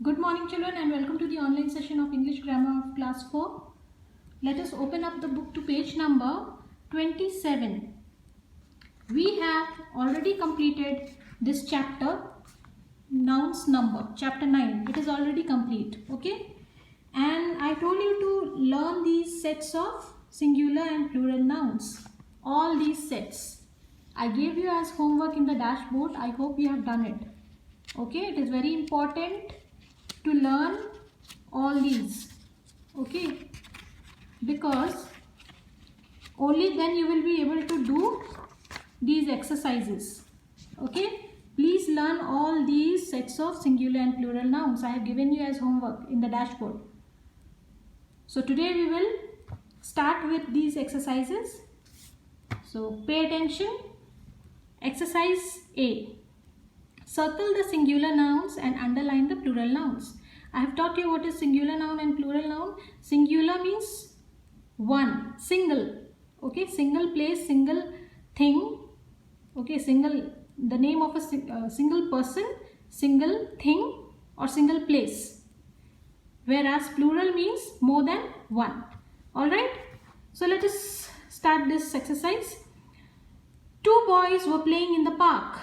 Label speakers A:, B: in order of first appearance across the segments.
A: Good morning children and welcome to the online session of English Grammar of class 4. Let us open up the book to page number 27. We have already completed this chapter, nouns number, chapter 9. It is already complete, okay? And I told you to learn these sets of singular and plural nouns. All these sets. I gave you as homework in the dashboard. I hope you have done it. Okay, it is very important to learn all these, okay, because only then you will be able to do these exercises. Okay, please learn all these sets of singular and plural nouns. I have given you as homework in the dashboard. So today we will start with these exercises. So pay attention. Exercise A. Circle the singular nouns and underline the plural nouns. I have taught you what is singular noun and plural noun. Singular means one, single. Okay, single place, single thing. Okay, single, the name of a single person, single thing or single place. Whereas plural means more than one. Alright, so let us start this exercise. Two boys were playing in the park.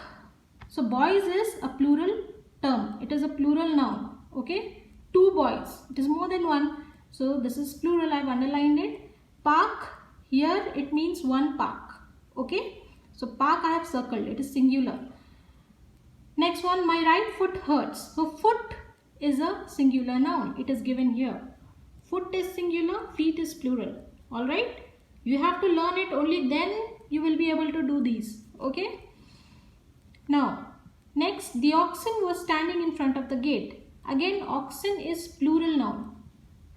A: So boys is a plural term. It is a plural noun. Okay. Two boys. It is more than one. So this is plural. I have underlined it. Park. Here it means one park. Okay. So park I have circled. It is singular. Next one. My right foot hurts. So foot is a singular noun. It is given here. Foot is singular. Feet is plural. Alright. You have to learn it. Only then you will be able to do these. Okay. Now, next, the oxen was standing in front of the gate. Again, oxen is plural noun.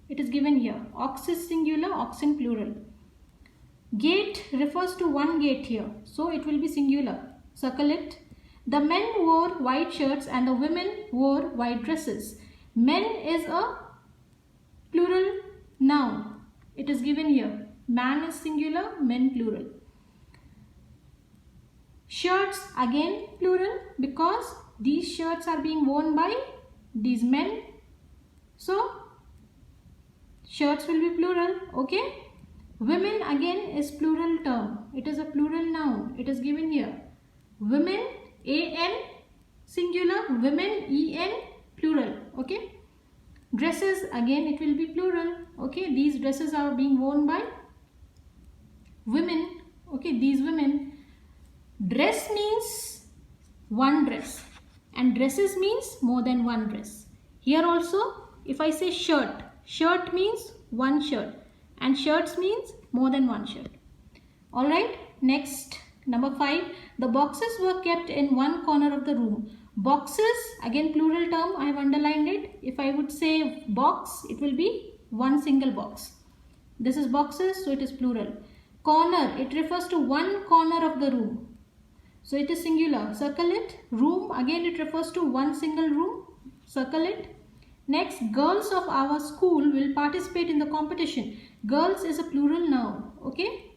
A: It is given here. Ox is singular, oxen plural. Gate refers to one gate here. So, it will be singular. Circle it. The men wore white shirts and the women wore white dresses. Men is a plural noun. It is given here. Man is singular, men plural. Shirts again plural because these shirts are being worn by these men. So shirts will be plural. Okay. Women again is plural term. It is a plural noun. It is given here. Women, A-N, singular. Women, E-N, plural. Okay. Dresses again it will be plural. Okay. These dresses are being worn by women. Okay. These women. Dress means one dress and dresses means more than one dress. Here also if I say shirt, shirt means one shirt and shirts means more than one shirt. Alright, next number 5. The boxes were kept in one corner of the room. Boxes again plural term. I have underlined it. If I would say box, it will be one single box. This is boxes, so it is plural. Corner, it refers to one corner of the room. So it is singular. Circle it. Room, again it refers to one single room. Circle it. Next, girls of our school will participate in the competition. Girls is a plural noun. Okay.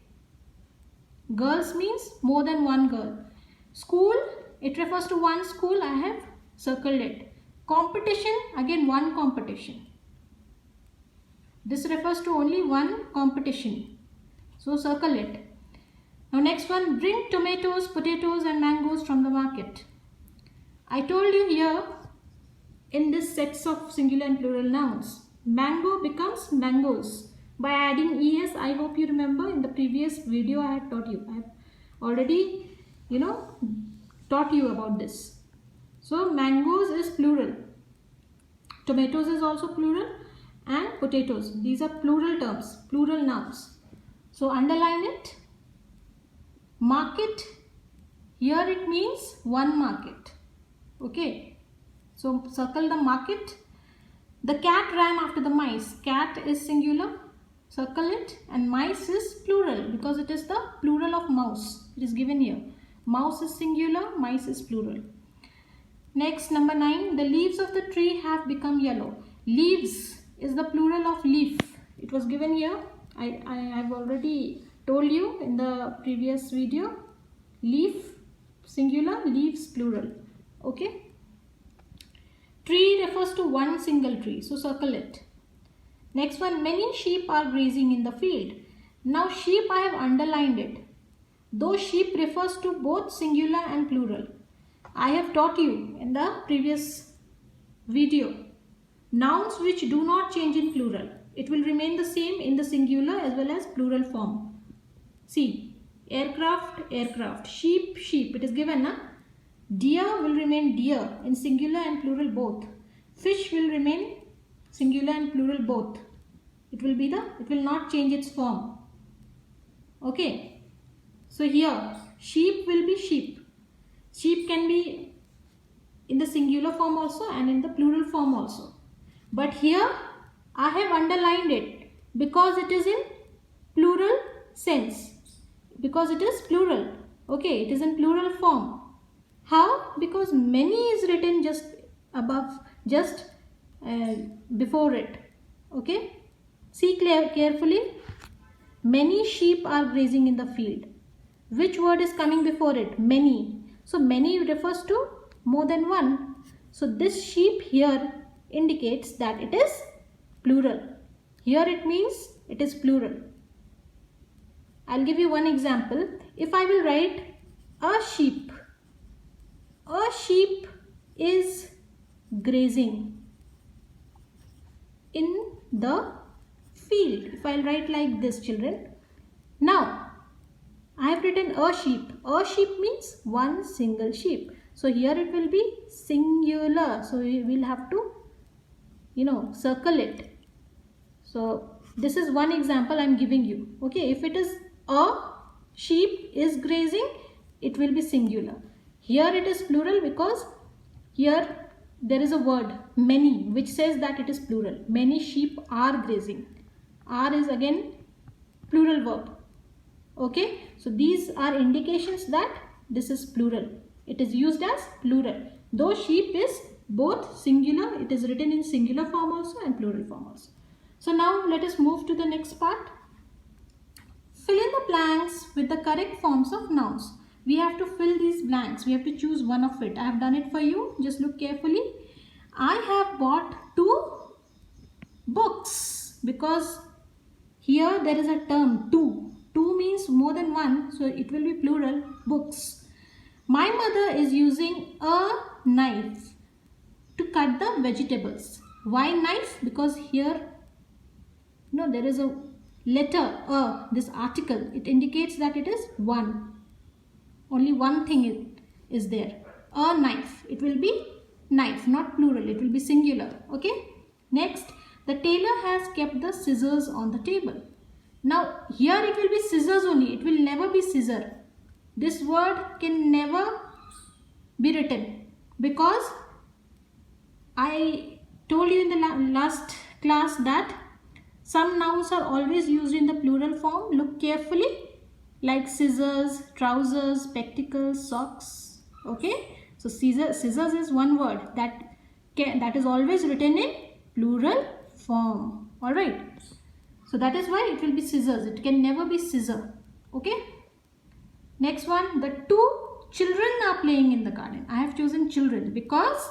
A: Girls means more than one girl. School, it refers to one school. I have circled it. Competition, again one competition. This refers to only one competition. So circle it. Now next one, bring tomatoes, potatoes and mangoes from the market. I told you here in this sets of singular and plural nouns, mango becomes mangoes by adding es. I hope you remember in the previous video I had taught you. I have already taught you about this. So mangoes is plural. Tomatoes is also plural and potatoes. These are plural terms, plural nouns. So underline it. Market, here it means one market. Okay, so circle the market. The cat ran after the mice. Cat is singular. Circle it. And mice is plural because it is the plural of mouse. It is given here. Mouse is singular, mice is plural. Next, number 9. The leaves of the tree have become yellow. Leaves is the plural of leaf. It was given here. I have already told you in the previous video. Leaf singular, leaves plural. Okay. Tree refers refers to one single tree, so circle it. Next one, many sheep are grazing in the field. Now sheep, I have underlined it. Though sheep refers to both singular and plural. I have taught you in the previous video. Nouns which do not change in plural. It will remain the same in the singular as well as plural form. See, aircraft, aircraft, sheep, sheep. It is given, na? Deer will remain deer in singular and plural both. Fish will remain singular and plural both. It will not change its form. Okay. So here, sheep will be sheep. Sheep can be in the singular form also and in the plural form also. But here, I have underlined it because it is in plural sense. Because it is plural. Okay, it is in plural form. How? Because many is written just above, just before it. Okay. See carefully. Many sheep are grazing in the field. Which word is coming before it? Many. So many refers to more than one. So this sheep here indicates that it is plural. Here it means it is plural. I'll give you one example. If I will write a sheep is grazing in the field. If I'll write like this, children. Now, I have written a sheep. A sheep means one single sheep. So here it will be singular. So we will have to, circle it. So this is one example I am giving you. Okay, if it is a sheep is grazing, it will be singular. Here it is plural because here there is a word many which says that it is plural. Many sheep are grazing. Are is again plural verb. Okay, so these are indications that this is plural. It is used as plural. Though sheep is both singular, it is written in singular form also and plural form also. So now let us move to the next part. Fill in the blanks with the correct forms of nouns. We have to fill these blanks. We have to choose one of it. I have done it for you. Just look carefully. I have bought 2 books because here there is a term 2. 2 means more than one, so it will be plural, books. My mother is using a knife to cut the vegetables. Why knife? Because here, there is a letter a, this article. It indicates that it is one. Only one thing is there. A knife. It will be knife, not plural. It will be singular. Okay. Next, the tailor has kept the scissors on the table. Now, here it will be scissors only. It will never be scissor. This word can never be written because I told you in the last class that some nouns are always used in the plural form. Look carefully, like scissors, trousers, spectacles, socks. Okay, so scissors is one word that is always written in plural form. All right. So that is why it will be scissors. It can never be scissor. Okay. Next one, the 2 children are playing in the garden. I have chosen children because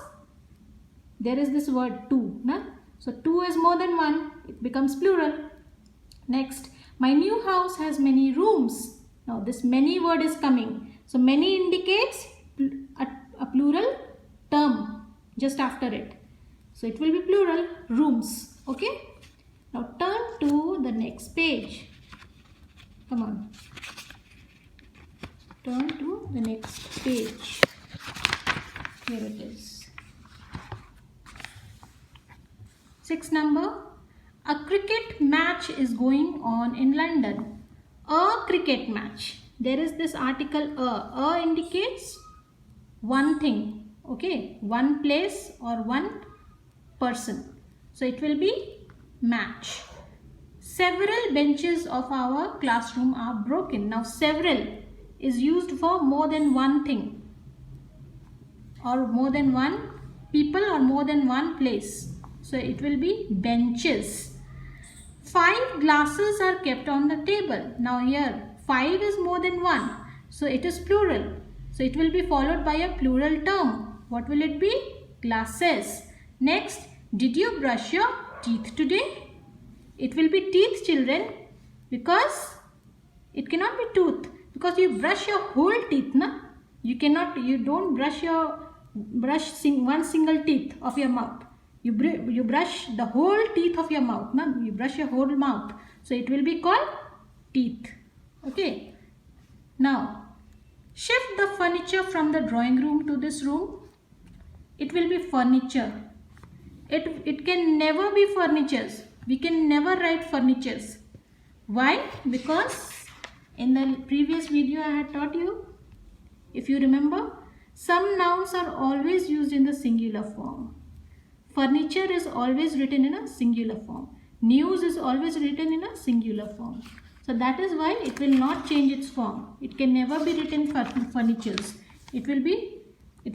A: there is this word 2. Na? So 2 is more than 1. It becomes plural. Next, my new house has many rooms. Now this many word is coming. So many indicates a plural term just after it. So it will be plural, rooms. Okay. Now turn to the next page. Come on. Turn to the next page. Here it is. 6th number. A cricket match is going on in London. A cricket match. There is this article a. A indicates one thing. Okay. One place or one person. So it will be match. Several benches of our classroom are broken. Now several is used for more than one thing or more than one people or more than one place. So it will be benches. 5 glasses are kept on the table. Now here 5 is more than one. So it is plural. So it will be followed by a plural term. What will it be? Glasses. Next, did you brush your teeth today? It will be teeth, children, because it cannot be tooth, because you brush your whole teeth, na? You don't brush one single teeth of your mouth. You brush the whole teeth of your mouth, na? You brush your whole mouth. So it will be called teeth. Okay. Now, shift the furniture from the drawing room to this room. It will be furniture. It can never be furnitures. We can never write furnitures. Why? Because in the previous video I had taught you, if you remember, some nouns are always used in the singular form. Furniture is always written in a singular form. News is always written in a singular form. So that is why it will not change its form. It can never be written furnitures. It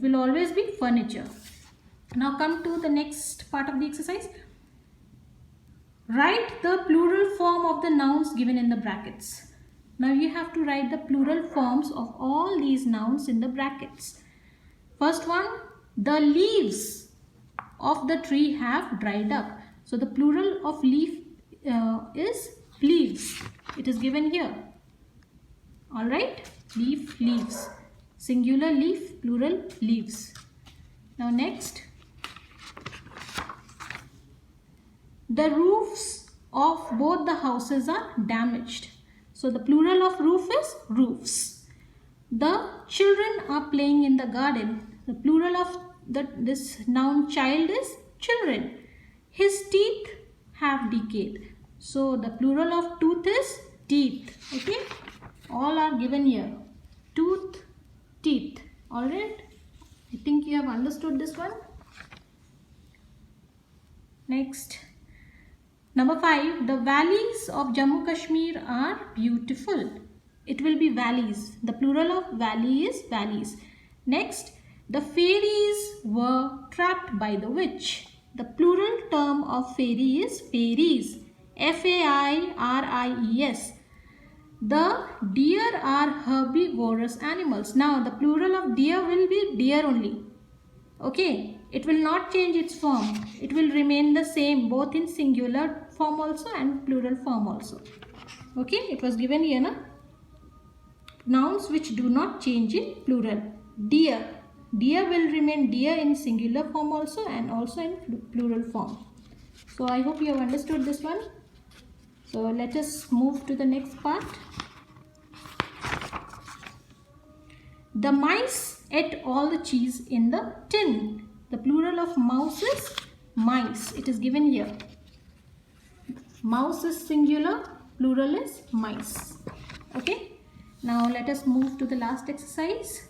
A: will always be furniture. Now come to the next part of the exercise. Write the plural form of the nouns given in the brackets. Now you have to write the plural forms of all these nouns in the brackets. First one, the leaves of the tree have dried up. So the plural of leaf is leaves. It is given here. Alright, leaf, leaves. Singular leaf, plural leaves. Now next, the roofs of both the houses are damaged. So the plural of roof is roofs. The children are playing in the garden. The plural of this noun child is children. His teeth have decayed. So the plural of tooth is teeth. Okay, all are given here. Tooth, teeth. Alright, I think you have understood this one. Next, number 5, the valleys of Jammu Kashmir are beautiful. It will be valleys. The plural of valley is valleys. Next, the fairies were trapped by the witch. The plural term of fairy is fairies. F-A-I-R-I-E-S. The deer are herbivorous animals. Now the plural of deer will be deer only. Okay, it will not change its form. It will remain the same both in singular form also and plural form also. Okay, it was given here, na? Nouns which do not change in plural. Deer. Deer will remain deer in singular form also and also in plural form. So I hope you have understood this one. So let us move to the next part. The mice ate all the cheese in the tin. The plural of mouse is mice. It is given here. Mouse is singular, plural is mice. Okay. Now let us move to the last exercise.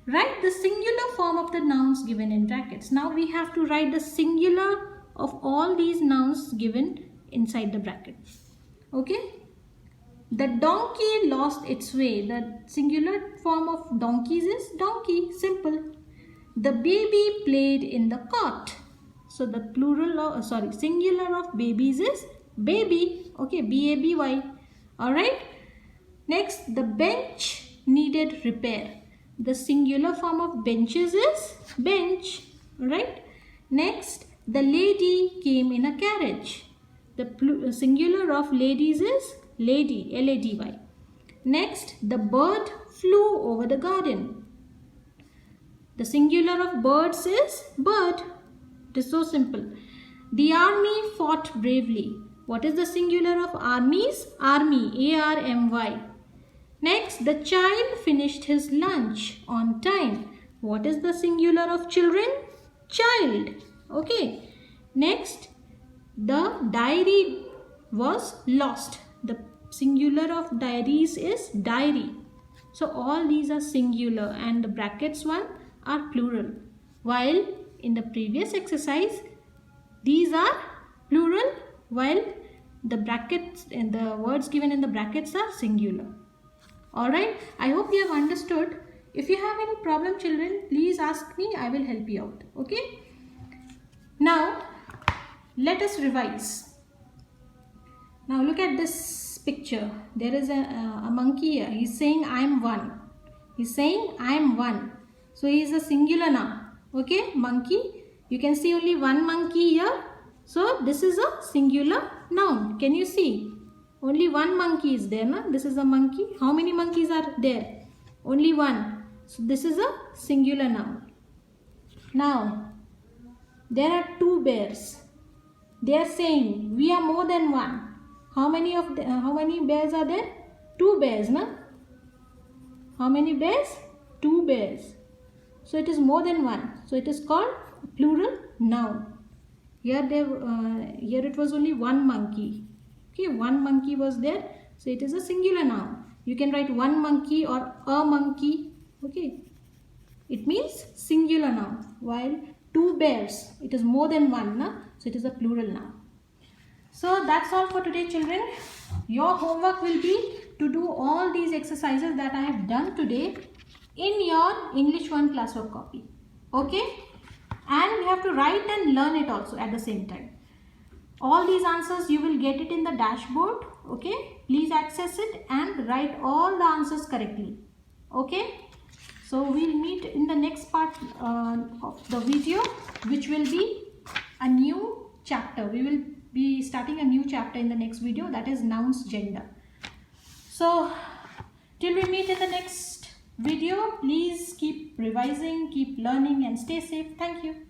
A: Write the singular form of the nouns given in brackets. Now we have to write the singular of all these nouns given inside the bracket. Okay. The donkey lost its way. The singular form of donkeys is donkey. Simple. The baby played in the cot. So the singular of babies is baby. Okay, B-A-B-Y. Alright. Next, the bench needed repair. The singular form of benches is bench. Alright. Next, the lady came in a carriage. The singular of ladies is lady, L-A-D-Y. Next, the bird flew over the garden. The singular of birds is bird. It is so simple. The army fought bravely. What is the singular of armies? Army, A-R-M-Y. Next, the child finished his lunch on time. What is the singular of children? Child. Okay. Next, the diary was lost. The singular of diaries is diary. So all these are singular and the brackets one are plural. While in the previous exercise, these are plural while the brackets and the words given in the brackets are singular. Alright, I hope you have understood. If you have any problem, children, please ask me. I will help you out. Okay. Now, let us revise. Now look at this picture. There is a monkey here. He is saying I am one. He is saying I am one. So he is a singular noun. Okay, monkey. You can see only one monkey here. So this is a singular noun. Can you see? Only one monkey is there. Na? This is a monkey. How many monkeys are there? Only one. So this is a singular noun. Now, there are two bears. They are saying we are more than one. How many bears are there? Two bears, na? How many bears? Two bears. So it is more than one. So it is called plural noun. Here it was only one monkey. Okay, one monkey was there. So it is a singular noun. You can write one monkey or a monkey. Okay. It means singular noun. While two bears, it is more than one. Na? So it is a plural noun. So that's all for today, children. Your homework will be to do all these exercises that I have done today in your English 1 classwork copy. Okay? And you have to write and learn it also at the same time. All these answers you will get it in the dashboard. Okay? Please access it and write all the answers correctly. Okay? So we'll meet in the next part of the video, which will be a new chapter. We will be starting a new chapter in the next video, that is nouns gender. So till we meet in the next video, please keep revising, keep learning and stay safe. Thank you.